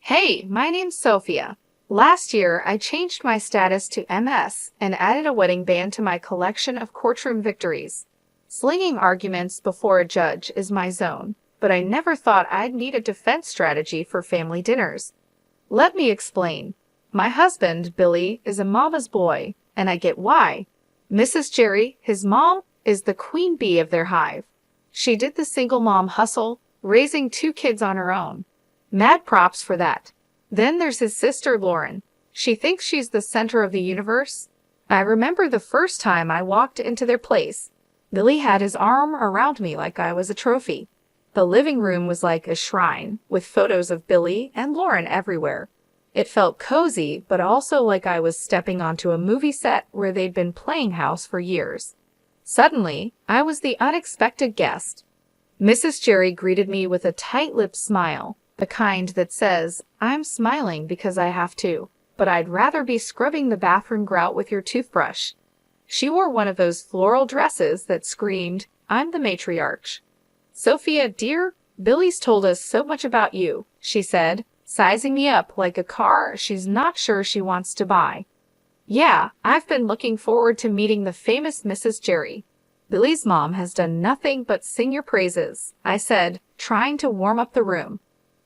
Hey, my name's Sophia. Last year, I changed my status to MS and added a wedding band to my collection of courtroom victories. Slinging arguments before a judge is my zone, but I never thought I'd need a defense strategy for family dinners. Let me explain. My husband, Billy, is a mama's boy, and I get why. Mrs. Jerry, his mom, is the queen bee of their hive. She did the single mom hustle, raising two kids on her own. Mad props for that. Then there's his sister, Lauren. She thinks she's the center of the universe. I remember the first time I walked into their place. Billy had his arm around me like I was a trophy. The living room was like a shrine, with photos of Billy and Lauren everywhere. It felt cozy, but also like I was stepping onto a movie set where they'd been playing house for years. Suddenly, I was the unexpected guest. Mrs. Jerry greeted me with a tight-lipped smile, the kind that says, "I'm smiling because I have to, but I'd rather be scrubbing the bathroom grout with your toothbrush." She wore one of those floral dresses that screamed, "I'm the matriarch." "Sophia, dear, Billy's told us so much about you," she said, sizing me up like a car she's not sure she wants to buy. "Yeah, I've been looking forward to meeting the famous Mrs. Jerry. Billy's mom has done nothing but sing your praises," I said, trying to warm up the room.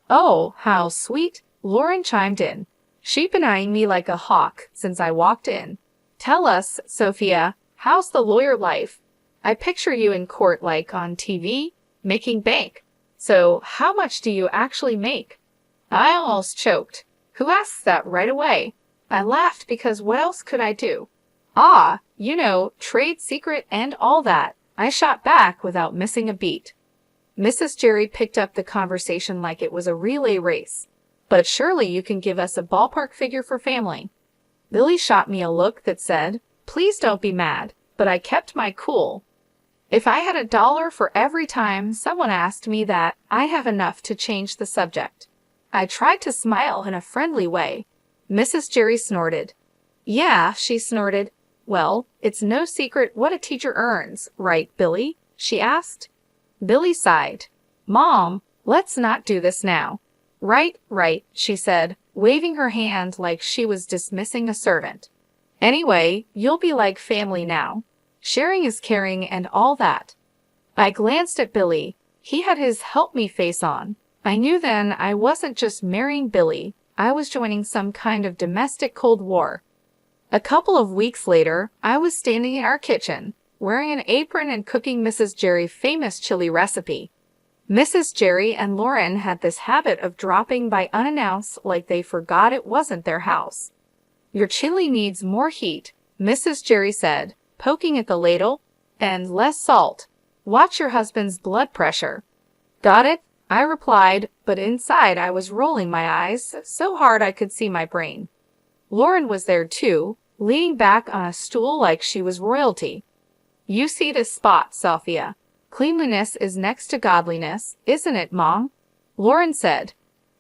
"Oh, how sweet," Lauren chimed in. She'd been eyeing me like a hawk since I walked in. "Tell us, Sophia, how's the lawyer life? I picture you in court like on TV, making bank. So how much do you actually make?" I almost choked. Who asks that right away? I laughed because what else could I do? "Ah, trade secret and all that," I shot back without missing a beat. Mrs. Jerry picked up the conversation like it was a relay race. "But surely you can give us a ballpark figure for family." Billy shot me a look that said, "Please don't be mad," but I kept my cool. If I had $1 for every time someone asked me that, I'd have enough to change the subject. I tried to smile in a friendly way. Mrs. Jerry snorted. "Yeah," she snorted. "Well, it's no secret what a teacher earns, right, Billy?" she asked. Billy sighed. "Mom, let's not do this now." Right, she said, waving her hand like she was dismissing a servant. "Anyway, you'll be like family now. Sharing is caring and all that." I glanced at Billy. He had his help me face on. I knew then I wasn't just marrying Billy. I was joining some kind of domestic Cold War. A couple of weeks later, I was standing in our kitchen, wearing an apron and cooking Mrs. Jerry's famous chili recipe. Mrs. Jerry and Lauren had this habit of dropping by unannounced like they forgot it wasn't their house. "Your chili needs more heat," Mrs. Jerry said, poking at the ladle, "and less salt. Watch your husband's blood pressure." "Got it," I replied, but inside I was rolling my eyes so hard I could see my brain. Lauren was there too, leaning back on a stool like she was royalty. "You see this spot, Sophia. Cleanliness is next to godliness, isn't it, Mom?" Lauren said.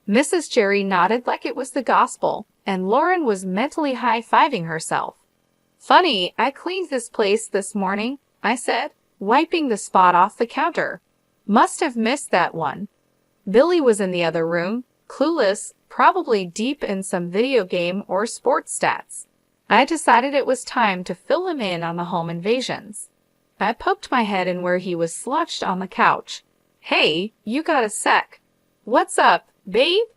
Mrs. Jerry nodded like it was the gospel, and Lauren was mentally high-fiving herself. "Funny, I cleaned this place this morning," I said, wiping the spot off the counter. "Must have missed that one." Billy was in the other room, clueless, probably deep in some video game or sports stats. I decided it was time to fill him in on the home invasions. I poked my head in where he was slouched on the couch. "Hey, you got a sec." "What's up, babe?"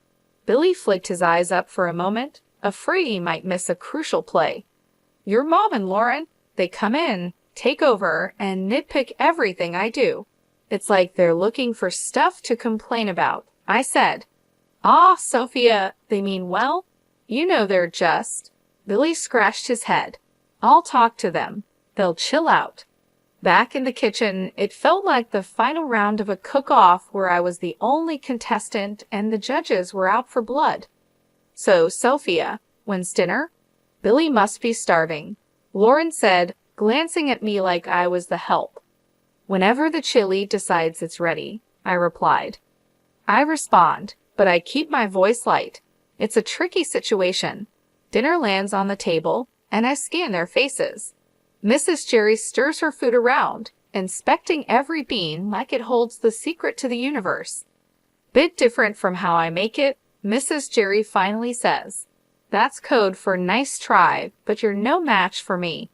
Billy flicked his eyes up for a moment, afraid he might miss a crucial play. "Your mom and Lauren, they come in, take over, and nitpick everything I do. It's like they're looking for stuff to complain about," I said. "Ah, Sophia, they mean well? They're just..." Billy scratched his head. "I'll talk to them. They'll chill out." Back in the kitchen, it felt like the final round of a cook-off where I was the only contestant and the judges were out for blood. "So, Sophia, when's dinner?" "Billy must be starving," Lauren said, glancing at me like I was the help. "Whenever the chili decides it's ready," I replied. I respond, but I keep my voice light. It's a tricky situation. Dinner lands on the table, and I scan their faces. Mrs. Jerry stirs her food around, inspecting every bean like it holds the secret to the universe. Bit different from how I make it, Mrs. Jerry finally says. That's code for nice try, but you're no match for me.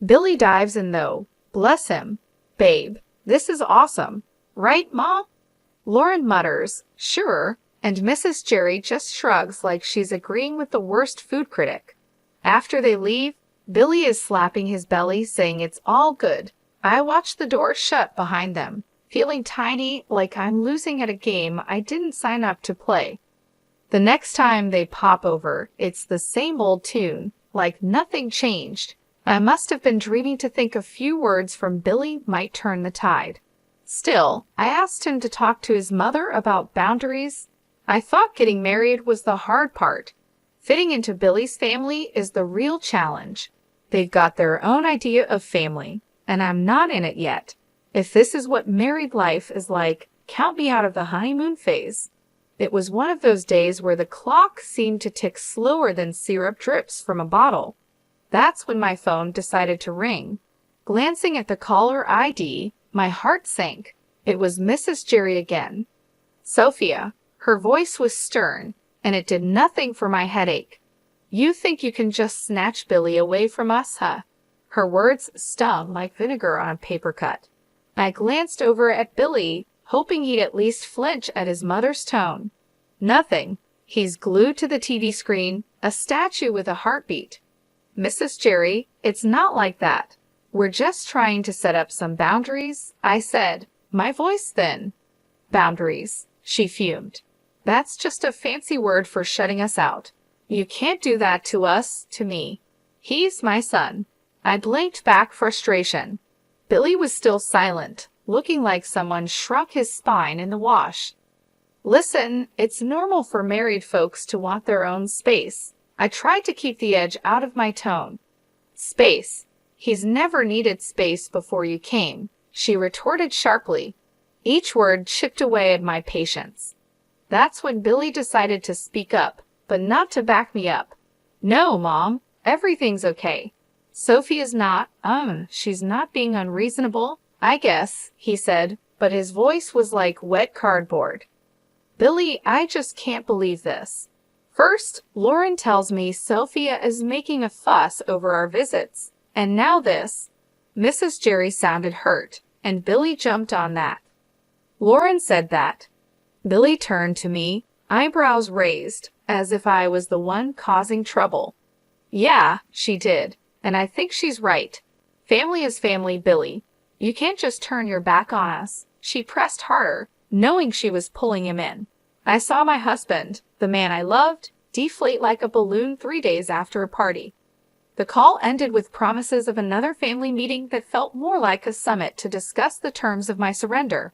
Billy dives in though. Bless him. Babe, this is awesome. Right, Mom? Lauren mutters, sure, and Mrs. Jerry just shrugs like she's agreeing with the worst food critic. After they leave, Billy is slapping his belly, saying it's all good. I watch the door shut behind them, feeling tiny, like I'm losing at a game I didn't sign up to play. The next time they pop over, it's the same old tune, like nothing changed. I must have been dreaming to think a few words from Billy might turn the tide. Still, I asked him to talk to his mother about boundaries. I thought getting married was the hard part. Fitting into Billy's family is the real challenge. They've got their own idea of family, and I'm not in it yet. If this is what married life is like, count me out of the honeymoon phase. It was one of those days where the clock seemed to tick slower than syrup drips from a bottle. That's when my phone decided to ring. Glancing at the caller ID, my heart sank. It was Mrs. Jerry again. Sophia. Her voice was stern, and it did nothing for my headache. You think you can just snatch Billy away from us, huh? Her words stung like vinegar on a paper cut. I glanced over at Billy, hoping he'd at least flinch at his mother's tone. Nothing. He's glued to the TV screen, a statue with a heartbeat. Mrs. Jerry, it's not like that. We're just trying to set up some boundaries, I said, my voice thin. Boundaries, she fumed. That's just a fancy word for shutting us out. You can't do that to us, to me. He's my son. I blinked back frustration. Billy was still silent, looking like someone shrunk his spine in the wash. Listen, it's normal for married folks to want their own space. I tried to keep the edge out of my tone. Space. He's never needed space before you came, she retorted sharply. Each word chipped away at my patience. That's when Billy decided to speak up, but not to back me up. No, Mom, everything's okay. Sophia's not, she's not being unreasonable, I guess, he said, but his voice was like wet cardboard. Billy, I just can't believe this. First, Lauren tells me Sophia is making a fuss over our visits, and now this. Mrs. Jerry sounded hurt, and Billy jumped on that. Lauren said that. Billy turned to me, eyebrows raised, as if I was the one causing trouble. Yeah, she did, and I think she's right. Family is family, Billy. You can't just turn your back on us. She pressed harder, knowing she was pulling him in. I saw my husband, the man I loved, deflate like a balloon 3 days after a party. The call ended with promises of another family meeting that felt more like a summit to discuss the terms of my surrender.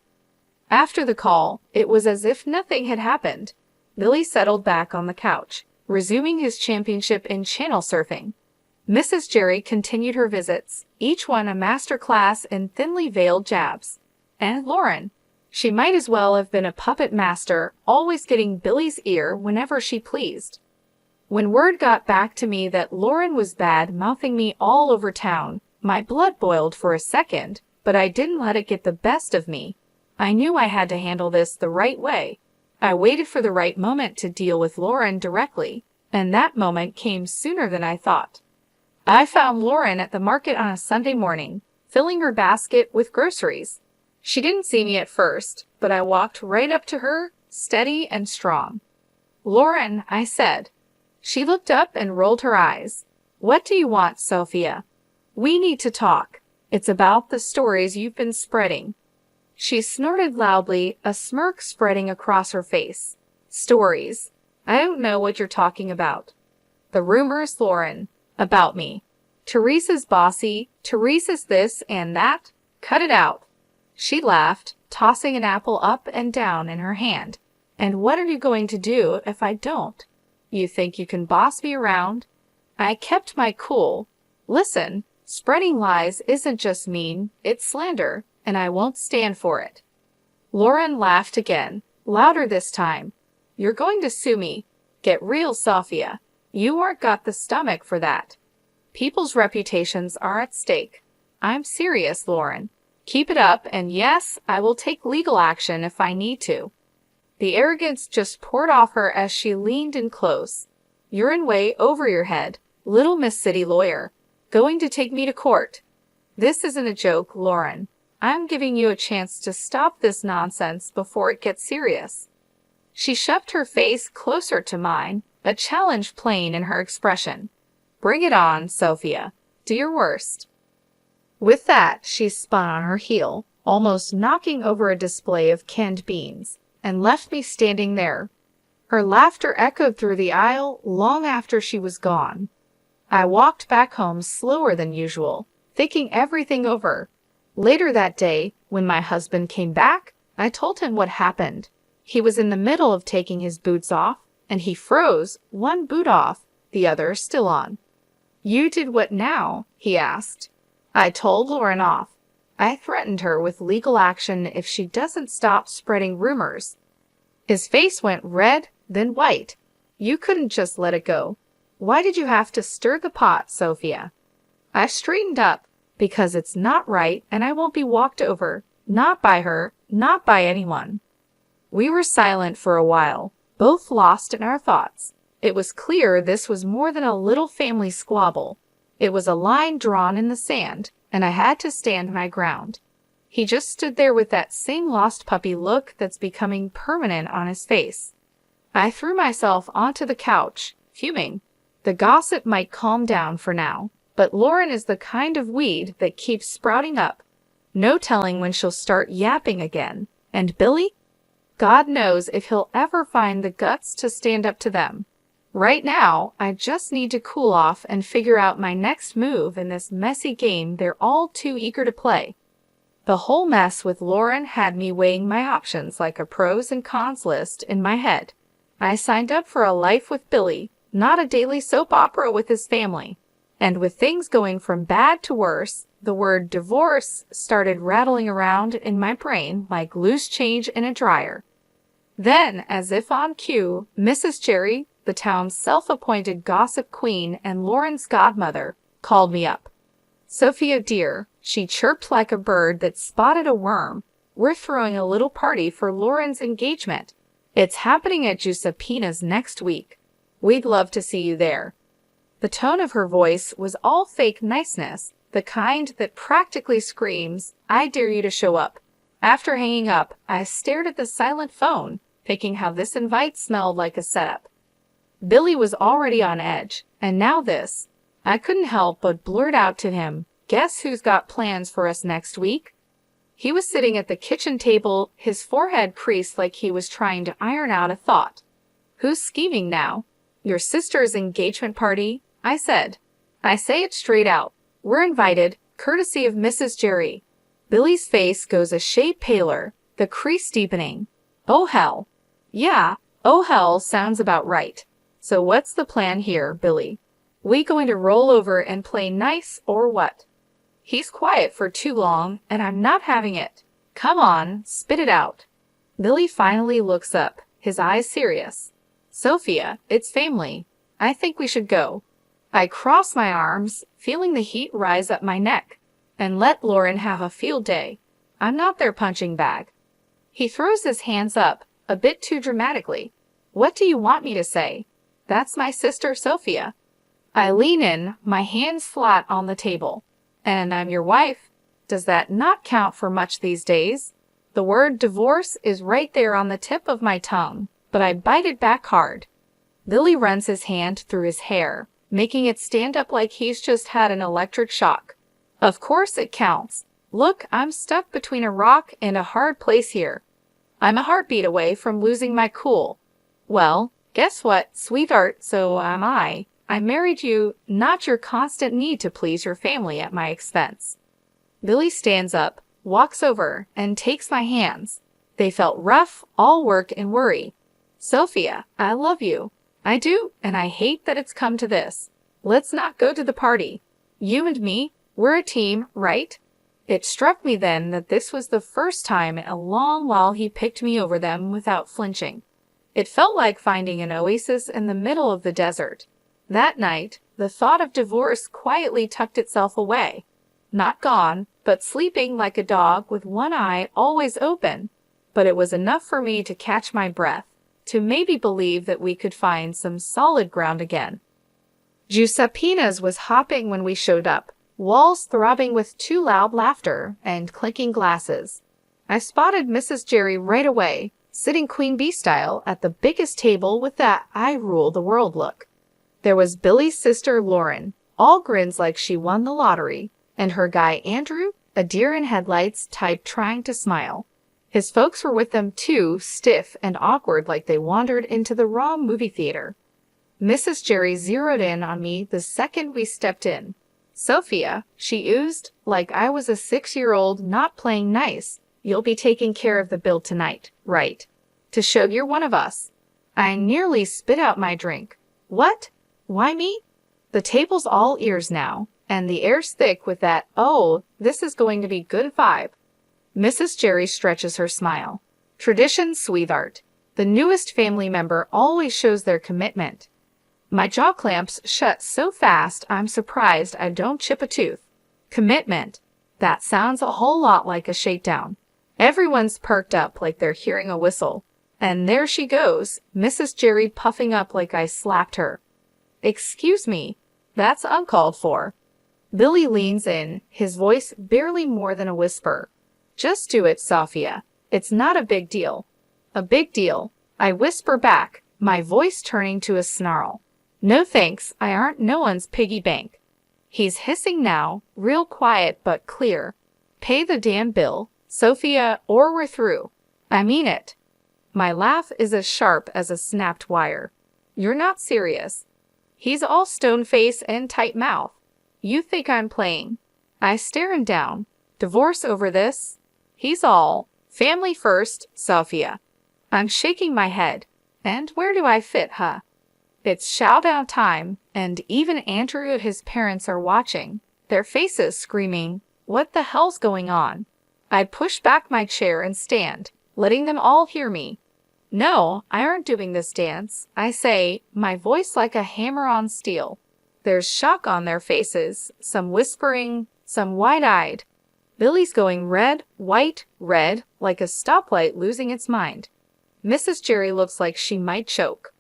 After the call, it was as if nothing had happened. Billy settled back on the couch, resuming his championship in channel surfing. Mrs. Jerry continued her visits, each one a master class in thinly veiled jabs. And Lauren. She might as well have been a puppet master, always getting Billy's ear whenever she pleased. When word got back to me that Lauren was bad-mouthing me all over town, my blood boiled for a second, but I didn't let it get the best of me. I knew I had to handle this the right way. I waited for the right moment to deal with Lauren directly, and that moment came sooner than I thought. I found Lauren at the market on a Sunday morning, filling her basket with groceries. She didn't see me at first, but I walked right up to her, steady and strong. Lauren, I said. She looked up and rolled her eyes. What do you want, Sophia? We need to talk. It's about the stories you've been spreading. She snorted loudly, a smirk spreading across her face. Stories. I don't know what you're talking about. The rumors, Lauren. About me. Teresa's bossy, Teresa's this and that. Cut it out. She laughed, tossing an apple up and down in her hand. And what are you going to do if I don't? You think you can boss me around? I kept my cool. Listen, spreading lies isn't just mean, it's slander, and I won't stand for it. Lauren laughed again, louder this time. You're going to sue me. Get real, Sophia. You aren't got the stomach for that. People's reputations are at stake. I'm serious, Lauren. Keep it up, and yes, I will take legal action if I need to. The arrogance just poured off her as she leaned in close. "You're in way over your head, little Miss City Lawyer. Going to take me to court." "This isn't a joke, Lauren. I'm giving you a chance to stop this nonsense before it gets serious." She shoved her face closer to mine, a challenge plain in her expression. "Bring it on, Sophia. Do your worst." With that, she spun on her heel, almost knocking over a display of canned beans, and left me standing there. Her laughter echoed through the aisle long after she was gone. I walked back home slower than usual, thinking everything over. Later that day, when my husband came back, I told him what happened. He was in the middle of taking his boots off, and he froze, one boot off, the other still on. "You did what now?" he asked. I told Lauren off. I threatened her with legal action if she doesn't stop spreading rumors. His face went red, then white. "You couldn't just let it go. Why did you have to stir the pot, Sophia?" I straightened up. "Because it's not right, and I won't be walked over. Not by her, not by anyone." We were silent for a while, both lost in our thoughts. It was clear this was more than a little family squabble. It was a line drawn in the sand, and I had to stand my ground. He just stood there with that same lost puppy look that's becoming permanent on his face. I threw myself onto the couch, fuming. The gossip might calm down for now, but Lauren is the kind of weed that keeps sprouting up. No telling when she'll start yapping again. And Billy? God knows if he'll ever find the guts to stand up to them. Right now, I just need to cool off and figure out my next move in this messy game they're all too eager to play. The whole mess with Lauren had me weighing my options like a pros and cons list in my head. I signed up for a life with Billy, not a daily soap opera with his family. And with things going from bad to worse, the word divorce started rattling around in my brain like loose change in a dryer. Then, as if on cue, Mrs. Jerry, the town's self-appointed gossip queen and Lauren's godmother, called me up. "Sophia dear," she chirped like a bird that spotted a worm, "we're throwing a little party for Lauren's engagement. It's happening at Giuseppina's next week. We'd love to see you there." The tone of her voice was all fake niceness, the kind that practically screams, "I dare you to show up." After hanging up, I stared at the silent phone, thinking how this invite smelled like a setup. Billy was already on edge, and now this. I couldn't help but blurt out to him, "Guess who's got plans for us next week?" He was sitting at the kitchen table, his forehead creased like he was trying to iron out a thought. "Who's scheming now?" "Your sister's engagement party," I said. I say it straight out. We're invited, courtesy of Mrs. Jerry. Billy's face goes a shade paler, the crease deepening. "Oh hell." "Yeah, oh hell sounds about right. So what's the plan here, Billy? We going to roll over and play nice or what?" He's quiet for too long, and I'm not having it. "Come on, spit it out." Billy finally looks up, his eyes serious. "Sophia, it's family. I think we should go." I cross my arms, feeling the heat rise up my neck, and let Lauren have a field day. I'm not their punching bag. He throws his hands up, a bit too dramatically. "What do you want me to say?" "That's my sister Sophia." I lean in, my hands flat on the table. "And I'm your wife. Does that not count for much these days?" The word divorce is right there on the tip of my tongue, but I bite it back hard. Billy runs his hand through his hair, making it stand up like he's just had an electric shock. "Of course it counts. Look, I'm stuck between a rock and a hard place here. I'm a heartbeat away from losing my cool." "Well, guess what, sweetheart, so am I. I married you, not your constant need to please your family at my expense." Billy stands up, walks over, and takes my hands. They felt rough, all work and worry. "Sophia, I love you. I do, and I hate that it's come to this. Let's not go to the party. You and me, we're a team, right?" It struck me then that this was the first time in a long while he picked me over them without flinching. It felt like finding an oasis in the middle of the desert. That night, the thought of divorce quietly tucked itself away. Not gone, but sleeping like a dog with one eye always open. but it was enough for me to catch my breath, to maybe believe that we could find some solid ground again. Giuseppina's was hopping when we showed up, walls throbbing with too loud laughter and clinking glasses. I spotted Mrs. Jerry right away, sitting Queen Bee style at the biggest table with that I rule the world look. There was Billy's sister Lauren, all grins like she won the lottery, and her guy Andrew, a deer in headlights type trying to smile. His folks were with them too, stiff and awkward like they wandered into the wrong movie theater. Mrs. Jerry zeroed in on me the second we stepped in. "Sophia," she oozed, like I was a 6-year-old not playing nice, "you'll be taking care of the bill tonight, right? To show you're one of us." I nearly spit out my drink. "What? Why me?" The table's all ears now, and the air's thick with that, "Oh, this is going to be good" vibe. Mrs. Jerry stretches her smile. "Tradition, sweetheart. The newest family member always shows their commitment." My jaw clamps shut so fast I'm surprised I don't chip a tooth. Commitment. That sounds a whole lot like a shakedown. Everyone's perked up like they're hearing a whistle. And there she goes, Mrs. Jerry puffing up like I slapped her. "Excuse me, that's uncalled for." Billy leans in, his voice barely more than a whisper. "Just do it, Sophia. It's not a big deal." "A big deal," I whisper back, my voice turning to a snarl. "No thanks, I aren't no one's piggy bank." He's hissing now, real quiet but clear. "Pay the damn bill, Sophia, or we're through." I mean it. My laugh is as sharp as a snapped wire. "You're not serious." He's all stone face and tight mouth. "You think I'm playing?" I stare him down. "Divorce over this?" He's all, "Family first, Sophia." I'm shaking my head. And where do I fit, huh? It's showdown time, and even Andrew and his parents are watching, their faces screaming, "What the hell's going on?" I push back my chair and stand, letting them all hear me. "No, I aren't doing this dance," I say, my voice like a hammer on steel. There's shock on their faces, some whispering, some wide-eyed. Billy's going red, white, red, like a stoplight losing its mind. Mrs. Jerry looks like she might choke.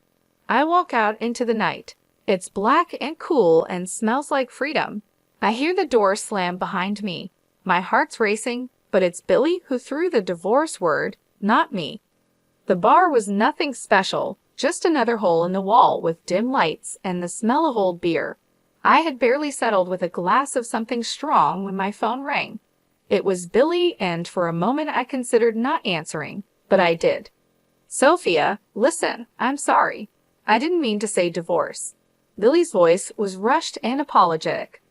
I walk out into the night. It's black and cool and smells like freedom. I hear the door slam behind me. My heart's racing, but it's Billy who threw the divorce word, not me. The bar was nothing special, just another hole in the wall with dim lights and the smell of old beer. I had barely settled with a glass of something strong when my phone rang. It was Billy, and for a moment I considered not answering, but I did. "Sophia, listen, I'm sorry. I didn't mean to say divorce." Billy's voice was rushed and apologetic.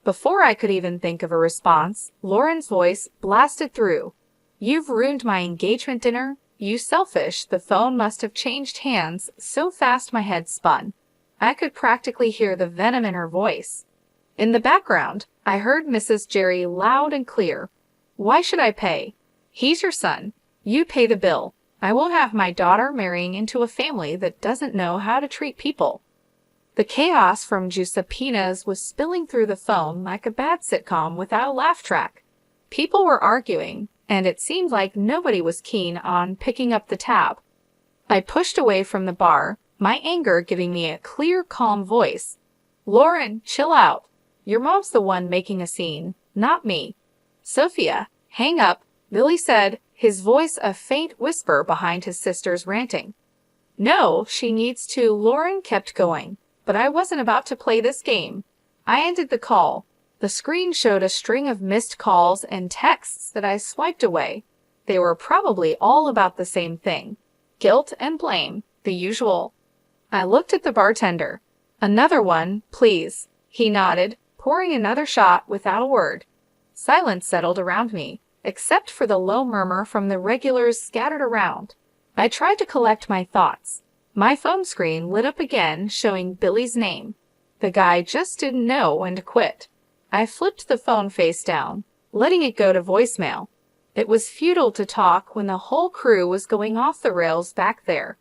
Before I could even think of a response, Lauren's voice blasted through. "You've ruined my engagement dinner. You selfish." The phone must have changed hands so fast my head spun. I could practically hear the venom in her voice. In the background, I heard Mrs. Jerry loud and clear. "Why should I pay? He's your son. You pay the bill. I won't have my daughter marrying into a family that doesn't know how to treat people." The chaos from Giuseppina's was spilling through the phone like a bad sitcom without a laugh track. People were arguing, and it seemed like nobody was keen on picking up the tab. I pushed away from the bar, my anger giving me a clear, calm voice. "Lauren, chill out. Your mom's the one making a scene, not me." "Sophia, hang up," Billy said, his voice a faint whisper behind his sister's ranting. "No, she needs to." Lauren kept going, but I wasn't about to play this game. I ended the call. The screen showed a string of missed calls and texts that I swiped away. They were probably all about the same thing. Guilt and blame, the usual. I looked at the bartender. "Another one, please." He nodded, pouring another shot without a word. Silence settled around me, except for the low murmur from the regulars scattered around. I tried to collect my thoughts. My phone screen lit up again, showing Billy's name. The guy just didn't know when to quit. I flipped the phone face down, letting it go to voicemail. It was futile to talk when the whole crew was going off the rails back there.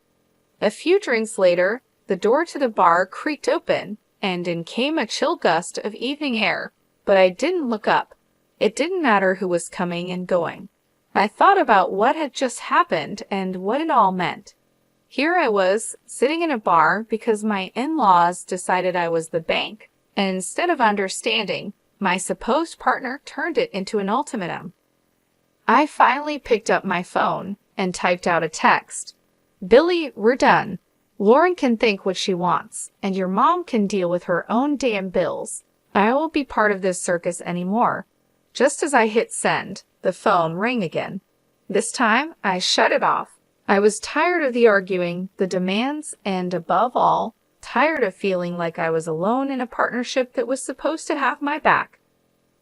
A few drinks later, the door to the bar creaked open, and in came a chill gust of evening air, but I didn't look up. It didn't matter who was coming and going. I thought about what had just happened and what it all meant. Here I was, sitting in a bar because my in-laws decided I was the bank, and instead of understanding, my supposed partner turned it into an ultimatum. I finally picked up my phone and typed out a text. Billy, we're done. Lauren can think what she wants, and your mom can deal with her own damn bills. I won't be part of this circus anymore. Just as I hit send, the phone rang again. This time, I shut it off. I was tired of the arguing, the demands, and above all, tired of feeling like I was alone in a partnership that was supposed to have my back.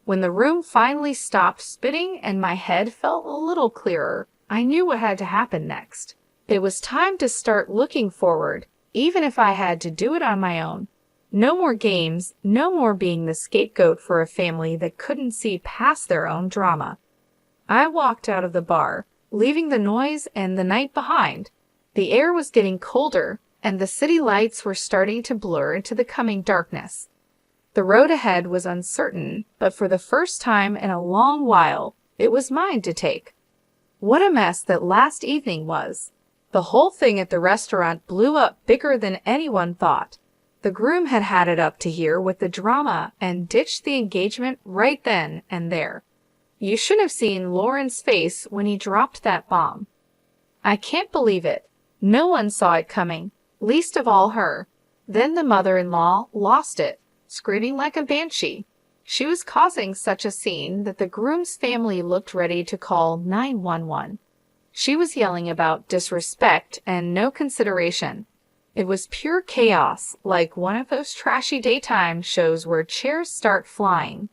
When the room finally stopped spinning and my head felt a little clearer, I knew what had to happen next. It was time to start looking forward, even if I had to do it on my own. No more games, no more being the scapegoat for a family that couldn't see past their own drama. I walked out of the bar, leaving the noise and the night behind. The air was getting colder, and the city lights were starting to blur into the coming darkness. The road ahead was uncertain, but for the first time in a long while, it was mine to take. What a mess that last evening was. The whole thing at the restaurant blew up bigger than anyone thought. The groom had had it up to here with the drama and ditched the engagement right then and there. You should have seen Lauren's face when he dropped that bomb. I can't believe it. No one saw it coming, least of all her. Then the mother-in-law lost it, screaming like a banshee. She was causing such a scene that the groom's family looked ready to call 911. She was yelling about disrespect and no consideration. It was pure chaos, like one of those trashy daytime shows where chairs start flying.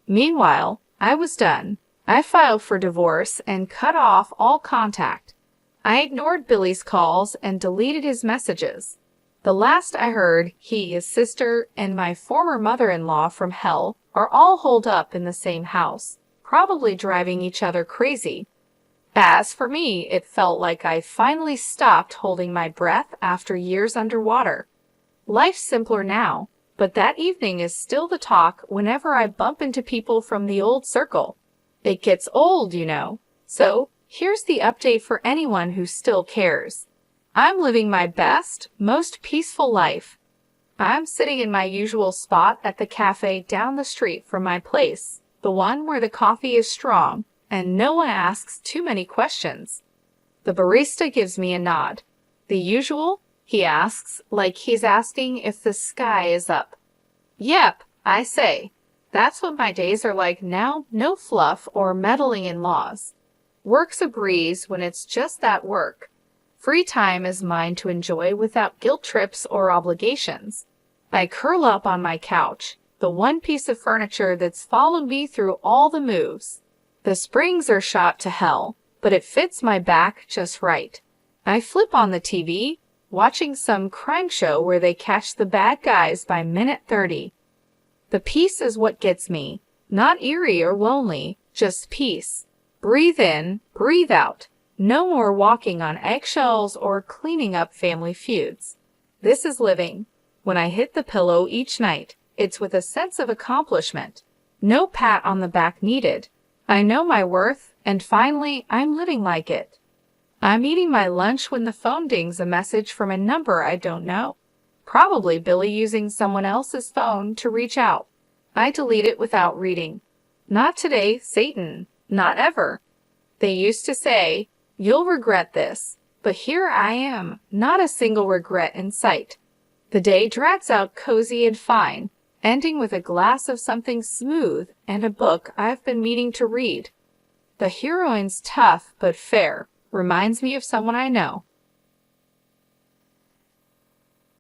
Meanwhile, I was done. I filed for divorce and cut off all contact. I ignored Billy's calls and deleted his messages. The last I heard, he, his sister, and my former mother-in-law from hell are all holed up in the same house, probably driving each other crazy. As for me, it felt like I finally stopped holding my breath after years underwater. Life's simpler now, but that evening is still the talk whenever I bump into people from the old circle. It gets old, you know. So, here's the update for anyone who still cares. I'm living my best, most peaceful life. I'm sitting in my usual spot at the cafe down the street from my place, the one where the coffee is strong, and no one asks too many questions. The barista gives me a nod. The usual? He asks, like he's asking if the sky is up. Yep, I say. That's what my days are like now, no fluff or meddling in laws. Work's a breeze when it's just that work. Free time is mine to enjoy without guilt trips or obligations. I curl up on my couch, the one piece of furniture that's followed me through all the moves. The springs are shot to hell, but it fits my back just right. I flip on the TV, watching some crime show where they catch the bad guys by minute 30. The peace is what gets me, not eerie or lonely, just peace. Breathe in, breathe out. No more walking on eggshells or cleaning up family feuds. This is living. When I hit the pillow each night, it's with a sense of accomplishment. No pat on the back needed. I know my worth, and finally, I'm living like it. I'm eating my lunch when the phone dings a message from a number I don't know. Probably Billy using someone else's phone to reach out. I delete it without reading. Not today, Satan. Not ever. They used to say, "You'll regret this," but here I am, not a single regret in sight. The day drags out cozy and fine, ending with a glass of something smooth and a book I've been meaning to read. The heroine's tough but fair, reminds me of someone I know.